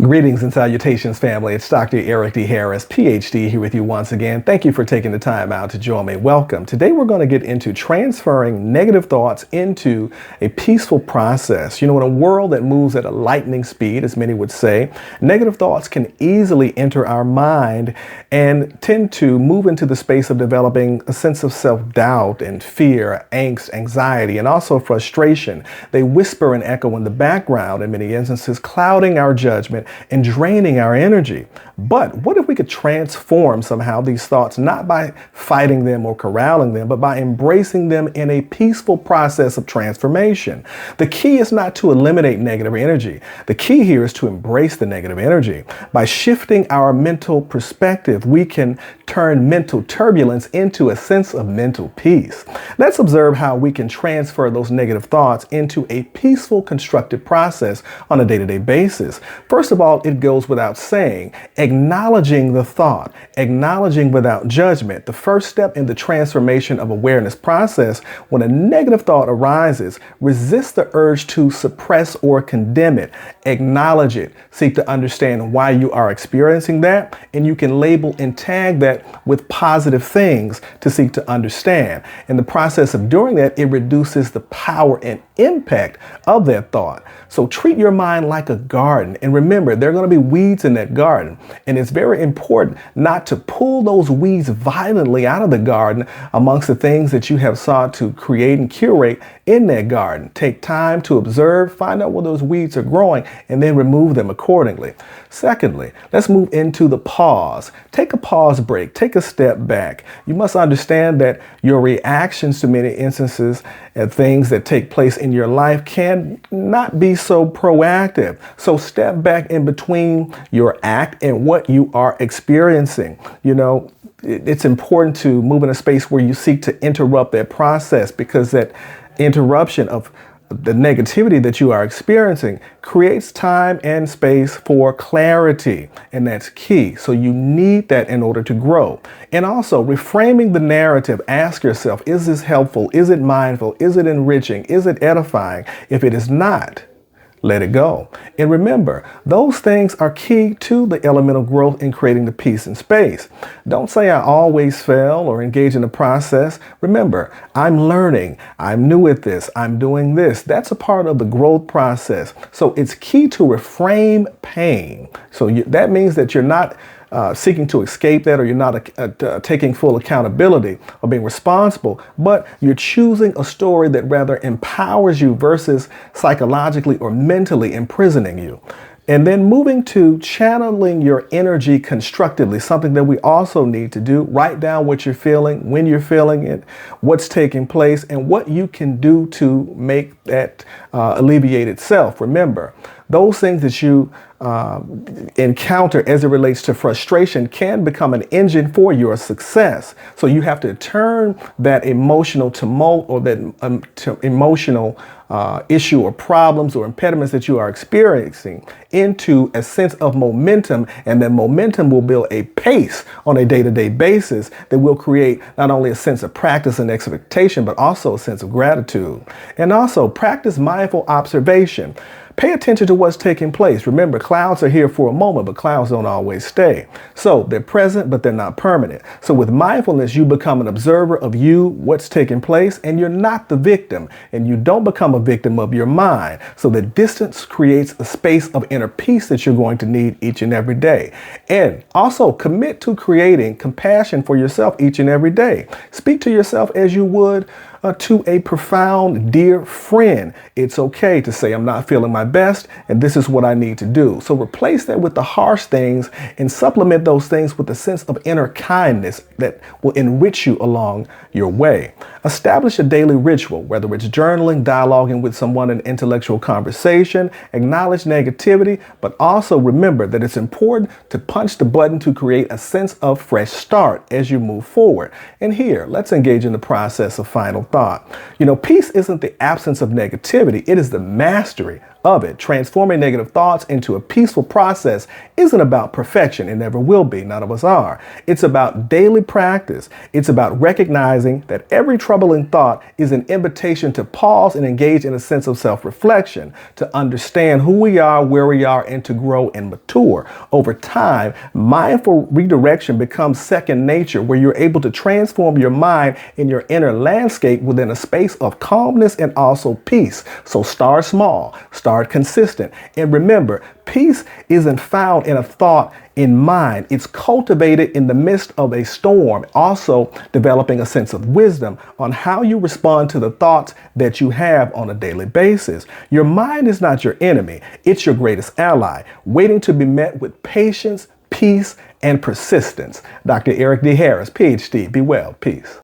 Greetings and salutations, family. It's Dr. Eric D. Harris, PhD, here with you once again. Thank you for taking the time out to join me. Welcome. Today we're going to get into transferring negative thoughts into a peaceful process. In a world that moves at a lightning speed, as many would say, negative thoughts can easily enter our mind and tend to move into the space of developing a sense of self-doubt and fear, angst, anxiety, and also frustration. They whisper and echo in the background in many instances, clouding our judgment and draining our energy. But what if we could transform somehow these thoughts, not by fighting them or corralling them, but by embracing them in a peaceful process of transformation? The key is not to eliminate negative energy. The key here is to embrace the negative energy. By shifting our mental perspective, we can turn mental turbulence into a sense of mental peace. Let's observe how we can transfer those negative thoughts into a peaceful, constructive process on a day-to-day basis. First of all, it goes without saying, acknowledging the thought, acknowledging without judgment. The first step in the transformation of awareness process, when a negative thought arises, resist the urge to suppress or condemn it. Acknowledge it. Seek to understand why you are experiencing that, and you can label and tag that with positive things to seek to understand. In the process of doing that, it reduces the power and impact of that thought. So treat your mind like a garden, and remember, there are going to be weeds in that garden, and it's very important not to pull those weeds violently out of the garden amongst the things that you have sought to create and curate in that garden. Take time to observe, find out where those weeds are growing, and then remove them accordingly. Secondly, let's move into the pause. Take a pause break. Take a step back. You must understand that your reactions to many instances and things that take place in your life can not be so proactive. So step back in between your act and what you are experiencing. It's important to move in a space where you seek to interrupt that process, because that interruption of the negativity that you are experiencing creates time and space for clarity, and that's key. So you need that in order to grow. And also, reframing the narrative, ask yourself, is this helpful? Is it mindful? Is it enriching? Is it edifying? If it is not, let it go. And remember, those things are key to the elemental growth in creating the peace and space. Don't say I always fail or engage in the process. Remember, I'm learning. I'm new at this. I'm doing this. That's a part of the growth process. So it's key to reframe pain. So that means that you're not seeking to escape that, or you're not taking full accountability or being responsible, but you're choosing a story that rather empowers you versus psychologically or mentally imprisoning you. And then moving to channeling your energy constructively, something that we also need to do. Write down what you're feeling, when you're feeling it, what's taking place, and what you can do to make that alleviate itself. Remember, those things that you encounter as it relates to frustration can become an engine for your success. So you have to turn that emotional tumult or that emotional issue or problems or impediments that you are experiencing into a sense of momentum, and that momentum will build a pace on a day-to-day basis that will create not only a sense of practice and expectation, but also a sense of gratitude. And also practice mindful observation. Pay attention to what's taking place. Remember, clouds are here for a moment, but clouds don't always stay. So they're present, but they're not permanent. So with mindfulness, you become an observer of what's taking place, and you're not the victim, and you don't become a victim of your mind. So the distance creates a space of inner peace that you're going to need each and every day. And also commit to creating compassion for yourself each and every day. Speak to yourself as you would to a profound, dear friend. It's okay to say, I'm not feeling my best, and this is what I need to do. So replace that with the harsh things and supplement those things with a sense of inner kindness that will enrich you along your way. Establish a daily ritual, whether it's journaling, dialoguing with someone in intellectual conversation. Acknowledge negativity, but also remember that it's important to punch the button to create a sense of fresh start as you move forward. And here, let's engage in the process of final thought. Peace isn't the absence of negativity. It is the mastery of it. Transforming negative thoughts into a peaceful process isn't about perfection. It never will be. None of us are. It's about daily practice. It's about recognizing that every troubling thought is an invitation to pause and engage in a sense of self-reflection, to understand who we are, where we are, and to grow and mature. Over time, mindful redirection becomes second nature, where you're able to transform your mind and your inner landscape within a space of calmness and also peace. So start small, start consistent, and remember, peace isn't found in a thought in mind. It's cultivated in the midst of a storm. Also developing a sense of wisdom on how you respond to the thoughts that you have on a daily basis. Your mind is not your enemy. It's your greatest ally, waiting to be met with patience, peace, and persistence. Dr. Eric D. Harris, PhD. Be well. Peace.